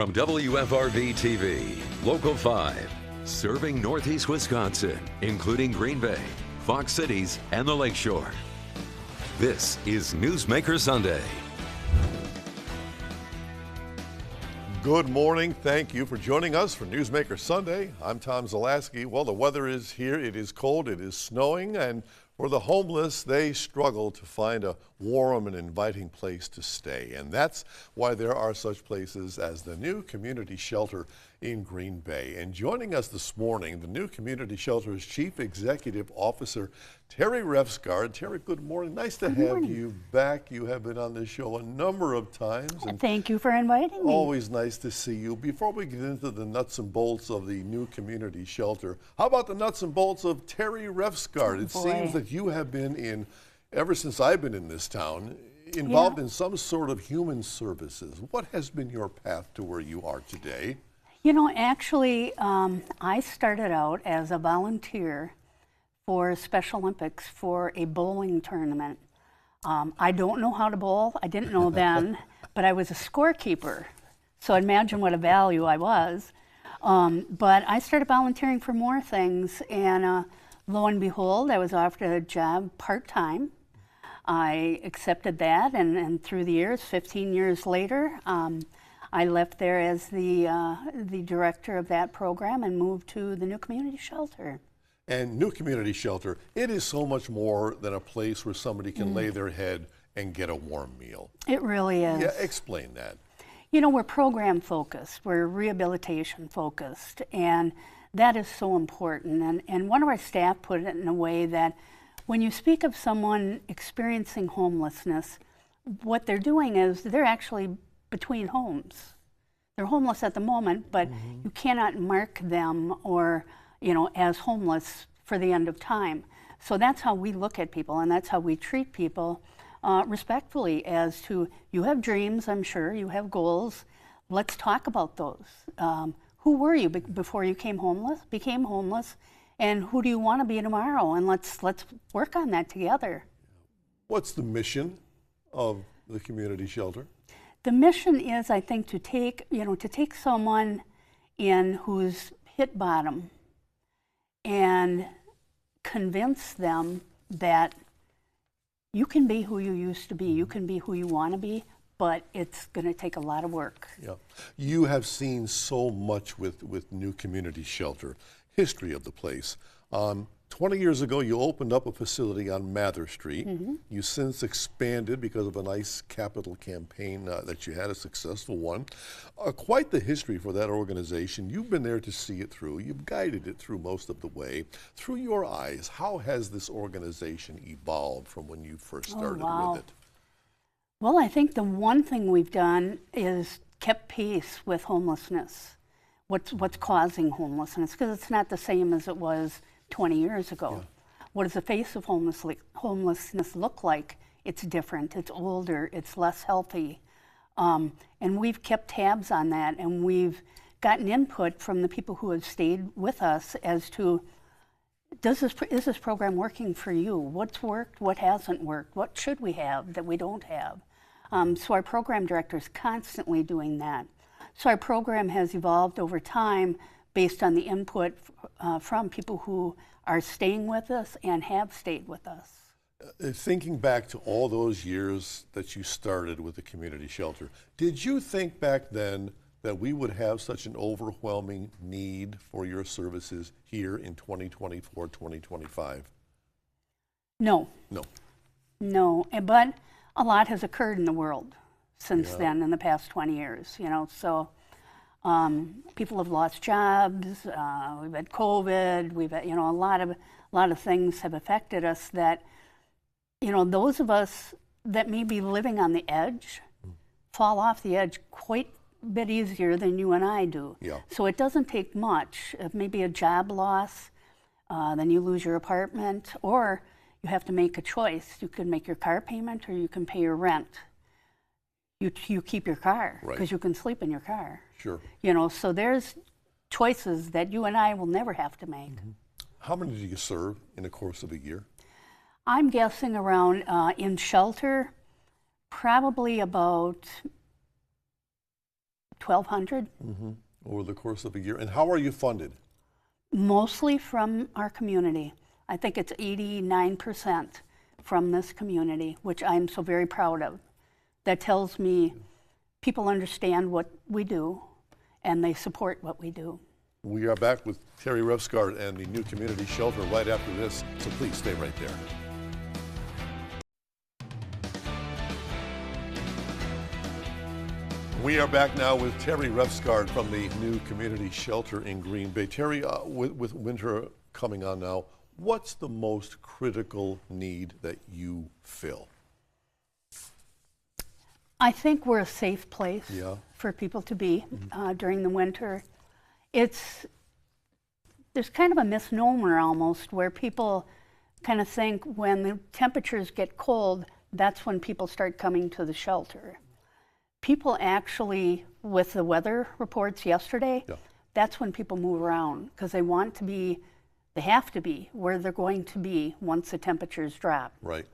From WFRV TV, Local 5, serving Northeast Wisconsin, including Green Bay, Fox Cities, and the Lakeshore. This is Newsmaker Sunday. Good morning. Thank you for joining us for Newsmaker Sunday. I'm Tom Zalaski. Well, the weather is here. It is cold. It is snowing. And for the homeless, they struggle to find a warm and inviting place to stay. And that's why there are such places as the new community shelter in Green Bay. And joining us this morning, the new community shelter's Chief Executive Officer, Terry Refsgaard. Terry, good morning. Nice to have you back. You have been on this show a number of times. And thank you for inviting me. Always nice to see you. Before we get into the nuts and bolts of the new community shelter, how about the nuts and bolts of Terry Refsgaard? It seems that you have been ever since I've been in this town, involved in some sort of human services. What has been your path to where you are today? You know, actually, I started out as a volunteer for Special Olympics for a bowling tournament. I don't know how to bowl. I didn't know then, but I was a scorekeeper. So imagine what a value I was. But I started volunteering for more things, and lo and behold, I was offered a job part-time. I accepted that, and through the years, 15 years later, I left there as the director of that program and moved to the new community shelter. And new community shelter, it is so much more than a place where somebody can lay their head and get a warm meal. It really is. Yeah, explain that. You know, we're program focused, we're rehabilitation focused, and that is so important. And one of our staff put it in a way that when you speak of someone experiencing homelessness, what they're doing is they're actually between homes. They're homeless at the moment, but you cannot mark them or, you know, as homeless for the end of time. So that's how we look at people, and that's how we treat people respectfully, as to, you have dreams, I'm sure, you have goals. Let's talk about those. Who were you before you became homeless, and who do you want to be tomorrow? And let's work on that together. What's the mission of the community shelter? The mission is, I think, to take someone in who's hit bottom and convince them that you can be who you used to be, you can be who you want to be, but it's going to take a lot of work. Yeah, you have seen so much with new community shelter, history of the place. 20 years ago, you opened up a facility on Mather Street. You since expanded because of a nice capital campaign that you had, a successful one. Quite the history for that organization. You've been there to see it through. You've guided it through most of the way. Through your eyes, how has this organization evolved from when you first started with it? Well, I think the one thing we've done is kept pace with homelessness. What's causing homelessness? Because it's not the same as it was 20 years ago. Yeah. What does the face of homelessness look like? It's different, it's older, it's less healthy. And we've kept tabs on that, and we've gotten input from the people who have stayed with us as to, is this program working for you? What's worked, what hasn't worked? What should we have that we don't have? So our program director is constantly doing that. So our program has evolved over time based on the input from people who are staying with us and have stayed with us. Thinking back to all those years that you started with the community shelter, did you think back then that we would have such an overwhelming need for your services here in 2024, 2025? No. No. No, but a lot has occurred in the world since then, in the past 20 years, you know, so people have lost jobs, we've had COVID, we've had, you know, a lot of things have affected us that, you know, those of us that may be living on the edge fall off the edge quite a bit easier than you and I do. Yeah. So it doesn't take much. Maybe a job loss, then you lose your apartment, or you have to make a choice. You can make your car payment or you can pay your rent. You keep your car because you can sleep in your car. Sure. You know, so there's choices that you and I will never have to make. How many do you serve in the course of a year? I'm guessing around, in shelter, probably about 1,200. Over the course of a year. And how are you funded? Mostly from our community. I think it's 89% from this community, which I'm so very proud of. That tells me people understand what we do and they support what we do. We are back with Terry Refsgaard and the new community shelter right after this, so please stay right there. We are back now with Terry Refsgaard from the new community shelter in Green Bay. Terry, with winter coming on now, what's the most critical need that you fill? I think we're a safe place for people to be during the winter. There's kind of a misnomer almost where people kind of think when the temperatures get cold, that's when people start coming to the shelter. People actually, with the weather reports yesterday, that's when people move around because they want to be, they have to be where they're going to be once the temperatures drop. Right.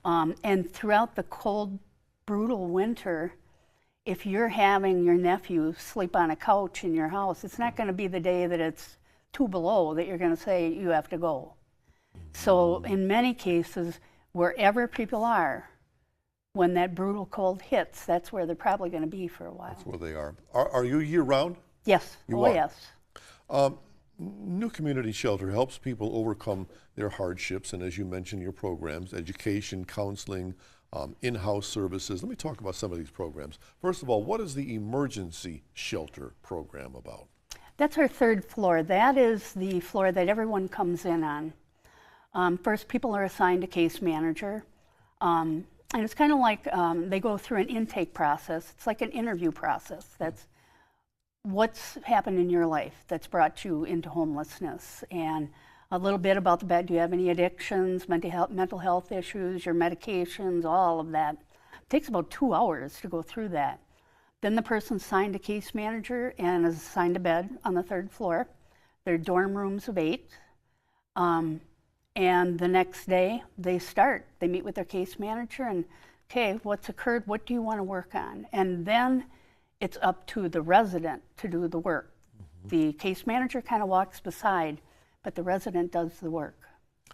And throughout the cold, brutal winter, if you're having your nephew sleep on a couch in your house, it's not going to be the day that it's 2 below that you're going to say you have to go. So in many cases, wherever people are, when that brutal cold hits, that's where they're probably going to be for a while. That's where they are. Are you year-round? Yes. You are? Yes. New community shelter helps people overcome their hardships, and as you mentioned, your programs, education, counseling, in-house services. Let me talk about some of these programs. First of all, what is the emergency shelter program about? That's our 3rd floor. That is the floor that everyone comes in on. First, people are assigned a case manager. And it's kind of like they go through an intake process. It's like an interview process. That's what's happened in your life that's brought you into homelessness, and a little bit about the bed. Do you have any addictions, mental health issues, your medications, all of that. It takes about 2 hours to go through that. Then the person's assigned a case manager and is assigned a bed on the 3rd floor. They're dorm rooms of 8. And the next day they meet with their case manager and, okay, what's occurred? What do you want to work on? And then it's up to the resident to do the work. The case manager kind of walks beside, but the resident does the work.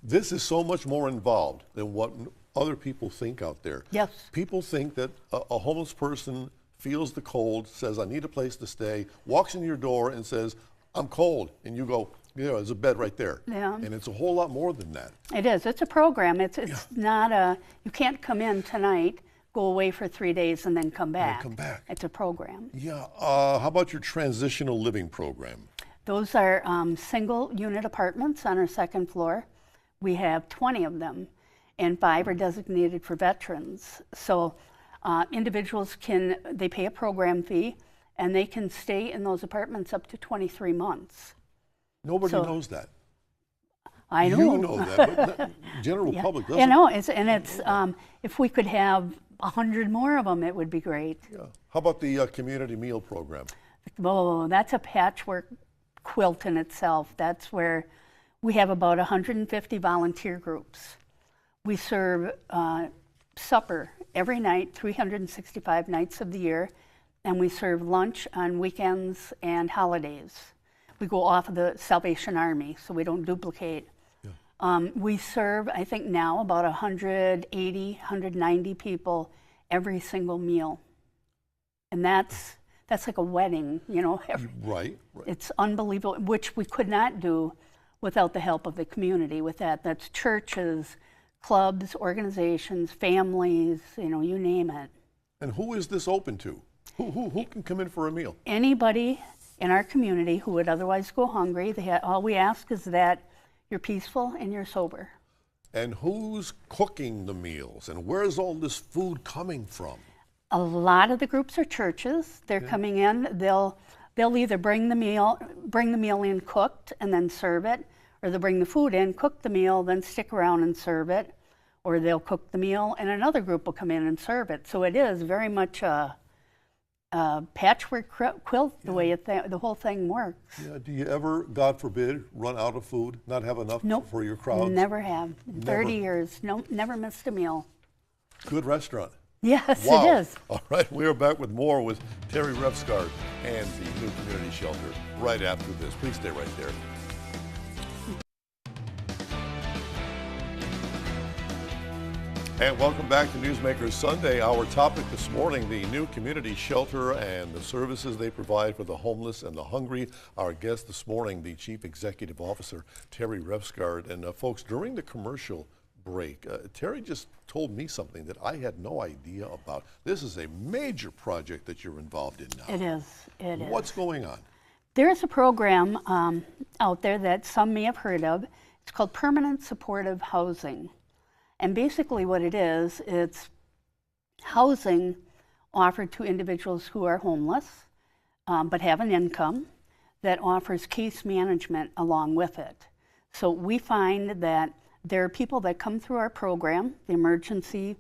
This is so much more involved than what other people think out there. Yes. People think that a homeless person feels the cold, says, I need a place to stay, walks in your door and says, I'm cold. And you go, there's a bed right there. Yeah. And it's a whole lot more than that. It is. It's a program. It's not you can't come in tonight, go away for 3 days and then come back. It's a program. Yeah. How about your transitional living program? Those are single unit apartments on our 2nd floor. We have 20 of them, and 5 are designated for veterans. So individuals they pay a program fee, and they can stay in those apartments up to 23 months. Nobody knows that. I know. You know that, but the general public doesn't. You know, it's if we could have 100 more of them, it would be great. Yeah. How about the community meal program? Oh, that's a patchwork quilt in itself. That's where we have about 150 volunteer groups. We serve supper every night, 365 nights of the year, and we serve lunch on weekends and holidays. We go off of the Salvation Army, so we don't duplicate. Yeah. We serve, I think now, about 180, 190 people every single meal. And that's like a wedding, you know. Right. It's unbelievable, which we could not do without the help of the community with that. That's churches, clubs, organizations, families, you know, you name it. And who is this open to? Who can come in for a meal? Anybody in our community who would otherwise go hungry. All we ask is that you're peaceful and you're sober. And who's cooking the meals? And where's all this food coming from? A lot of the groups are churches. They're coming in. They'll either bring the meal in cooked and then serve it, or they'll bring the food in, cook the meal, then stick around and serve it, or they'll cook the meal and another group will come in and serve it. So it is very much a patchwork quilt, the way the whole thing works. Yeah. Do you ever, God forbid, run out of food, not have enough for your crowds? Never have. In 30 years, never missed a meal. Good restaurant. Yes, Wow. it is. All right, we are back with more with Terry Refsgaard and the new community shelter right after this. Please stay right there. And welcome back to Newsmaker Sunday. Our topic this morning, the new community shelter and the services they provide for the homeless and the hungry. Our guest this morning, the Chief Executive Officer, Terry Refsgaard. And folks, during the commercial break, Terry just told me something that I had no idea about. This is a major project that you're involved in now. It is. It is. What's going on? There's a program out there that some may have heard of. It's called Permanent Supportive Housing. And basically what it is, it's housing offered to individuals who are homeless but have an income that offers case management along with it. So we find that there are people that come through our program, the emergency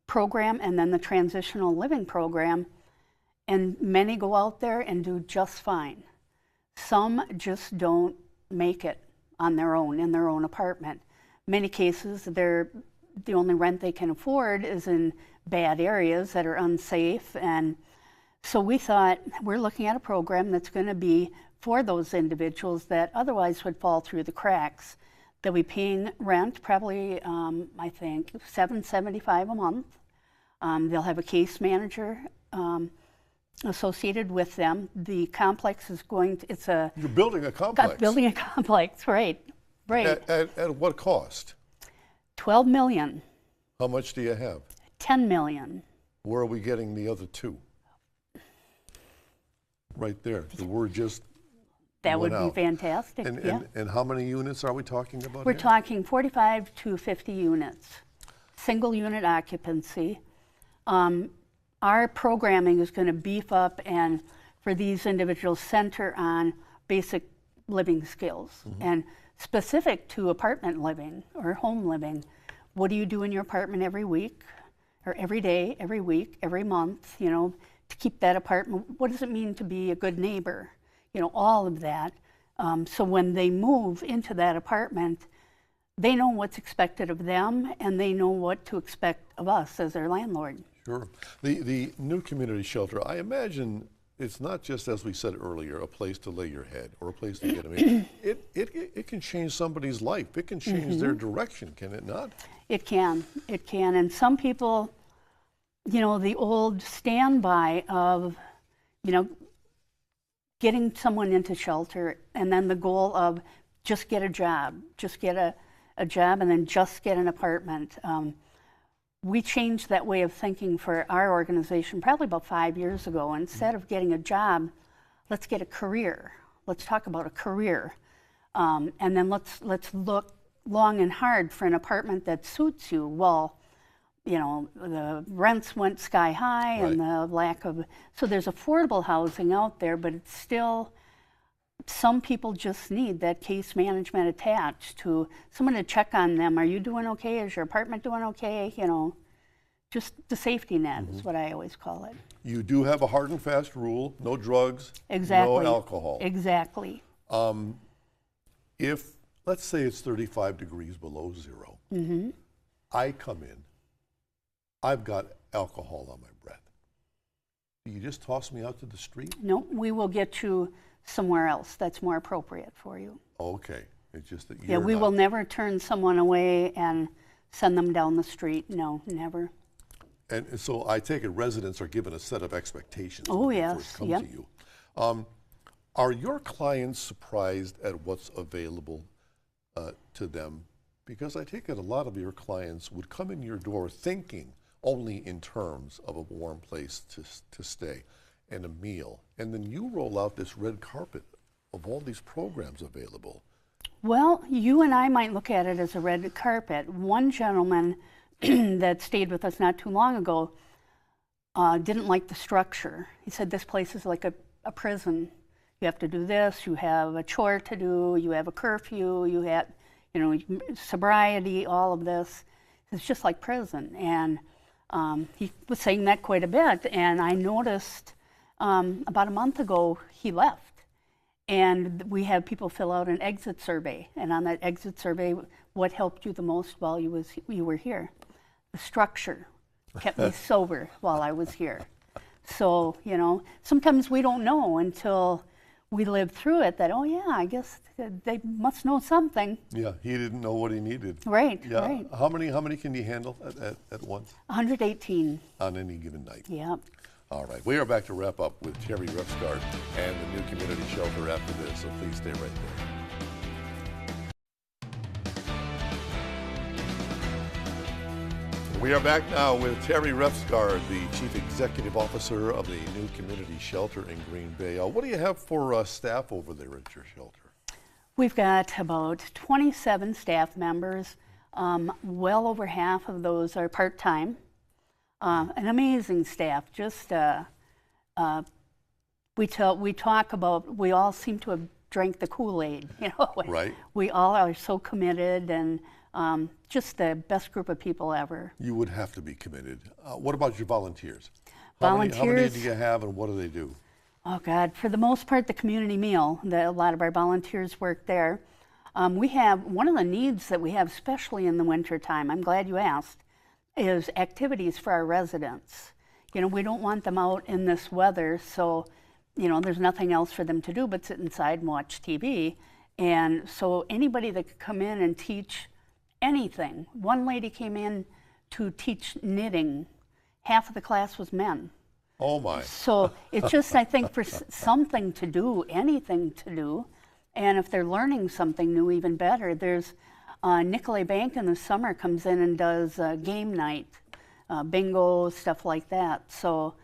program and then the transitional living program, and many go out there and do just fine. Some just don't make it on their own, in their own apartment. Many cases, the only rent they can afford is in bad areas that are unsafe. And so we thought, we're looking at a program that's going to be for those individuals that otherwise would fall through the cracks. They'll be paying rent, probably, I think, $775 a month. They'll have a case manager associated with them. The complex is going to, it's a... You're building a complex. Building a complex, right. At what cost? $12 million. How much do you have? $10 million. Where are we getting the other two? Right there. The word just That would went be out. fantastic. Yeah. And how many units are we talking about? We're here? talking 45 to 50 units, single unit occupancy. Our programming is going to beef up and for these individuals center on basic living skills and specific to apartment living or home living. What do you do in your apartment every week or every day, every week, every month, you know, to keep that apartment? What does it mean to be a good neighbor? You know, all of that. So when they move into that apartment, they know what's expected of them and they know what to expect of us as their landlord. Sure. The new community shelter, I imagine it's not just, as we said earlier, a place to lay your head or a place to get a meal. It can change somebody's life. It can change their direction, can it not? It can. It can. And some people, you know, the old standby of, you know, getting someone into shelter and then the goal of just get a job, just get a job and then just get an apartment. We changed that way of thinking for our organization probably about 5 years ago. Instead of getting a job, let's get a career. Let's talk about a career. And then let's look long and hard for an apartment that suits you. Well, you know, the rents went sky high and the lack of, so there's affordable housing out there, but it's still, some people just need that case management attached to someone to check on them. Are you doing okay? Is your apartment doing okay? You know, just the safety net is what I always call it. You do have a hard and fast rule, no drugs, Exactly. no alcohol. Exactly. If, let's say it's 35 degrees below zero, I come in, I've got alcohol on my breath. Do you just toss me out to the street? No, we will get you somewhere else that's more appropriate for you. Okay, it's just that Yeah, we will never turn someone away and send them down the street. No, never. And so I take it residents are given a set of expectations Oh, when they yes, first come yep. to you. Are your clients surprised at what's available to them? Because I take it a lot of your clients would come in your door thinking only in terms of a warm place to stay and a meal. And then you roll out this red carpet of all these programs available. Well, you and I might look at it as a red carpet. One gentleman that stayed with us not too long ago didn't like the structure. He said this place is like a prison. You have to do this, you have a chore to do, you have a curfew, you have, you know, sobriety, all of this. It's just like prison. And he was saying that quite a bit. And I noticed about a month ago he left. And we have people fill out an exit survey. And on that exit survey, what helped you the most while you were here? The structure. kept me sober while I was here. So, you know, sometimes we don't know until we live through it that, oh yeah, I guess they must know something. Yeah, he didn't know what he needed. Right, Yeah. right. How many can you handle at once 118. on any given night? Yeah. All right, we are back to wrap up with Terry Refsgaard and the new community shelter after this, so please stay right there. We are back now with Terry Refsgaard, the Chief Executive Officer of the new community shelter in Green Bay. What do you have for staff over there at your shelter? We've got about 27 staff members. Well over half of those are part-time. An amazing staff. Just we talk about, we all seem to have drank the Kool-Aid. You know, Right. We all are so committed, and just the best group of people ever. You would have to be committed. What about your volunteers? Volunteers. How many do you have, and what do they do? Oh God, for the most part, the community meal. A lot of our volunteers work there. We have, one of the needs that we have, especially in the winter time, I'm glad you asked, is activities for our residents. You know, we don't want them out in this weather, so, you know, there's nothing else for them to do but sit inside and watch TV. And so anybody that could come in and teach anything. One lady came in to teach knitting. Half of the class was men. Oh my. So it's just, I think, for something to do, anything to do, and if they're learning something new, even better. There's Nicolay Bank in the summer comes in and does game night, bingo, stuff like that. So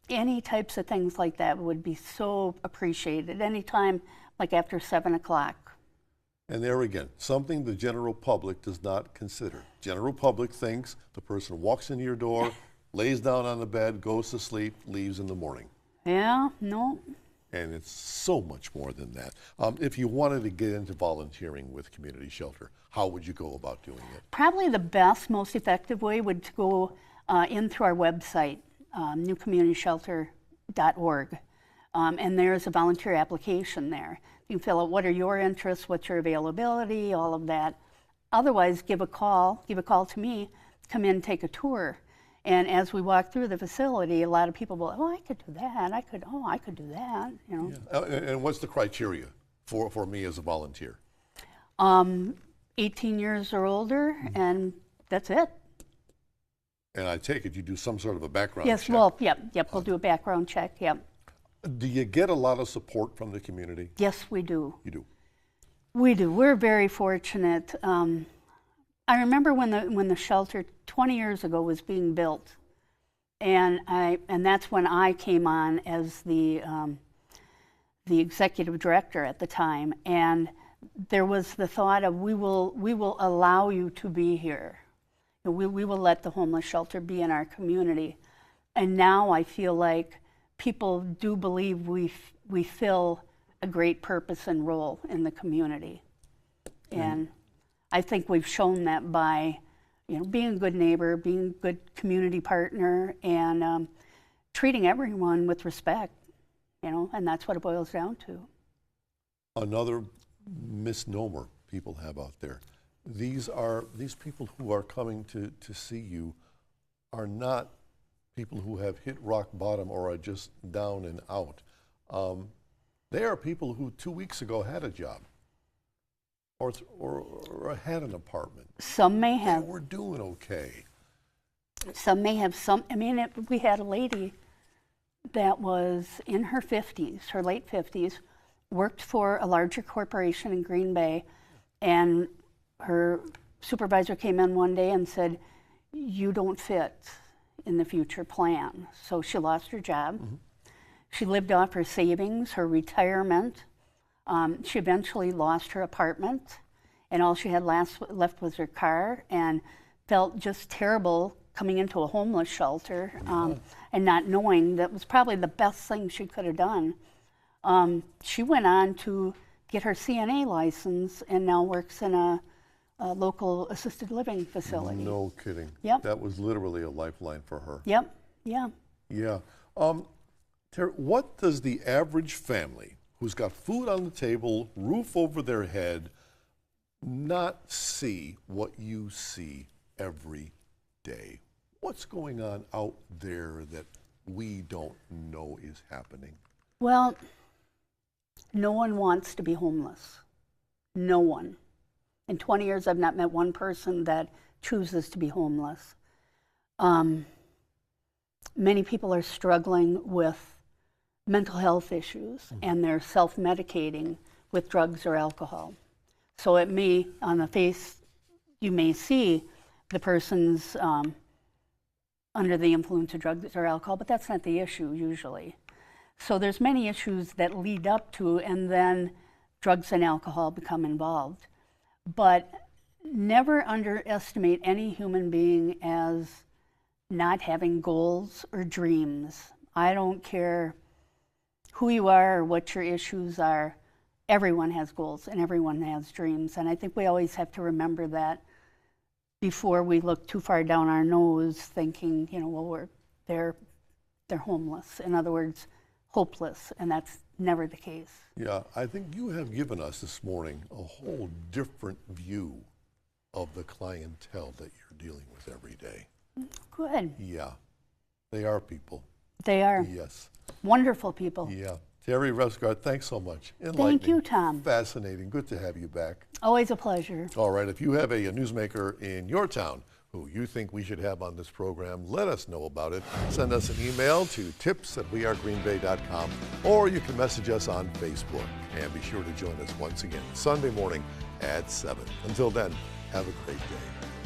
any types of things like that would be so appreciated. Anytime, like after 7 o'clock. And there again, something the general public does not consider. General public thinks the person walks into your door, lays down on the bed, goes to sleep, leaves in the morning. Yeah, no. And it's so much more than that. If you wanted to get into volunteering with Community Shelter, how would you go about doing it? Probably the best, most effective way would to go in through our website, newcommunityshelter.org. And there's a volunteer application there. You can fill out what are your interests, what's your availability, all of that. Otherwise, give a call to me, come in, take a tour. And as we walk through the facility, a lot of people will, oh, I could do that. I could do that, you know. Yeah. And what's the criteria for me as a volunteer? 18 years or older, and that's it. And I take it you do some sort of a background Yes, check. well, yep, we'll do a background check, yep. Do you get a lot of support from the community? Yes, we do. You do? We do. We're very fortunate. I remember when the shelter 20 years ago was being built, and that's when I came on as the executive director at the time, and there was the thought of we will allow you to be here. We will let the homeless shelter be in our community, and now I feel like people do believe we fill a great purpose and role in the community, and I think we've shown that by, you know, being a good neighbor, being a good community partner, and treating everyone with respect, you know, and that's what it boils down to. Another misnomer people have out there. These people who are coming to see you are not people who have hit rock bottom or are just down and out. They are people who 2 weeks ago had a job or had an apartment. Some may have. We're doing okay. Some may have some. I mean, we had a lady that was in her 50s, her late 50s, worked for a larger corporation in Green Bay, and her supervisor came in one day and said, "You don't fit in the future plan." So she lost her job. Mm-hmm. She lived off her savings, her retirement. She eventually lost her apartment, and all she had left was her car, and felt just terrible coming into a homeless shelter and not knowing that was probably the best thing she could have done. She went on to get her CNA license and now works in a local assisted living facility. No kidding. Yep. That was literally a lifeline for her. Yep, yeah. Yeah. Terry, what does the average family who's got food on the table, roof over their head, not see what you see every day? What's going on out there that we don't know is happening? Well, no one wants to be homeless. No one. In 20 years, I've not met one person that chooses to be homeless. Many people are struggling with mental health issues, and they're self-medicating with drugs or alcohol. So it may, on the face, you may see the person's under the influence of drugs or alcohol, but that's not the issue usually. So there's many issues that lead up to, and then drugs and alcohol become involved. But never underestimate any human being as not having goals or dreams. I don't care who you are or what your issues are. Everyone has goals and everyone has dreams. And I think we always have to remember that before we look too far down our nose thinking, you know, well, they're homeless. In other words, hopeless, and that's never the case. Yeah, I think you have given us this morning a whole different view of the clientele that you're dealing with every day. Good. Yeah, they are people. They are. Yes. Wonderful people. Yeah. Terry Resgard, thanks so much. Thank you, Tom. Fascinating. Good to have you back. Always a pleasure. All right, if you have a newsmaker in your town who you think we should have on this program, let us know about it. Send us an email to tips@wearegreenbay.com, or you can message us on Facebook. And be sure to join us once again Sunday morning at 7. Until then, have a great day.